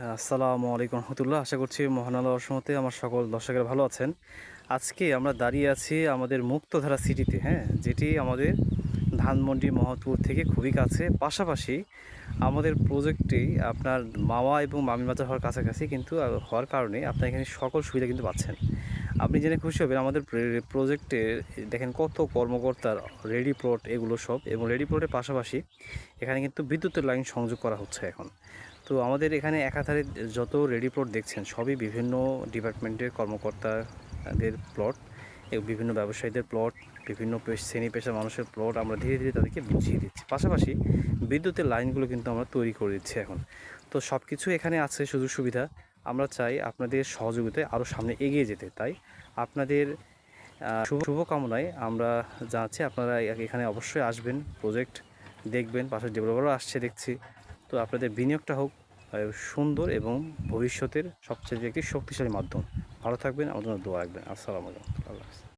আসসালামু আলাইকুম রহমতুল্লাহ। আশা করছি মহান আল্লাহর রহমতে আমার সকল দর্শকেরা ভালো আছেন। আজকে আমরা দাঁড়িয়ে আছি আমাদের মুক্তধারা সিটিতে, যেটি আমাদের ধানমন্ডি মহৎপুর থেকে খুবই কাছে। পাশাপাশি আমাদের প্রজেক্টটি আপনার মাওয়া এবং মামির বাজার হওয়ার কাছাকাছি, কিন্তু হওয়ার কারণে আপনার এখানে সকল সুবিধা কিন্তু পাচ্ছেন। আপনি জেনে খুশি হবেন আমাদের প্রজেক্টে দেখেন কত কর্মকর্তার রেডি প্লট এগুলো সব, এবং রেডি প্লটের পাশাপাশি এখানে কিন্তু বিদ্যুতের লাইন সংযোগ করা হচ্ছে এখন। তো আমাদের এখানে একাধারে যত রেডি প্লট দেখছেন সবই বিভিন্ন ডিপার্টমেন্টের কর্মকর্তাদের প্লট এবং বিভিন্ন ব্যবসায়ীদের প্লট, বিভিন্ন শ্রেণী পেশার মানুষের প্লট আমরা ধীরে ধীরে তাদেরকে বুঝিয়ে দিচ্ছি। পাশাপাশি বিদ্যুতের লাইনগুলো কিন্তু আমরা তৈরি করে দিচ্ছি এখন। তো সব কিছু এখানে আছে সুযোগ সুবিধা। আমরা চাই আপনাদের সহযোগিতায় আরও সামনে এগিয়ে যেতে। তাই আপনাদের শুভকামনায় আমরা যাচ্ছি, আপনারা এখানে অবশ্যই আসবেন, প্রজেক্ট দেখবেন, পাশে ডেভেলপারও আসছে দেখছি। তো আপনাদের বিনিয়োগটা হোক সুন্দর এবং ভবিষ্যতের সবচেয়ে একটি শক্তিশালী মাধ্যম। ভালো থাকবেন, আমাদের জন্য দোয়া রাখবেন। আসসালামু আলাইকুম। আল্লাহ হাফেজ।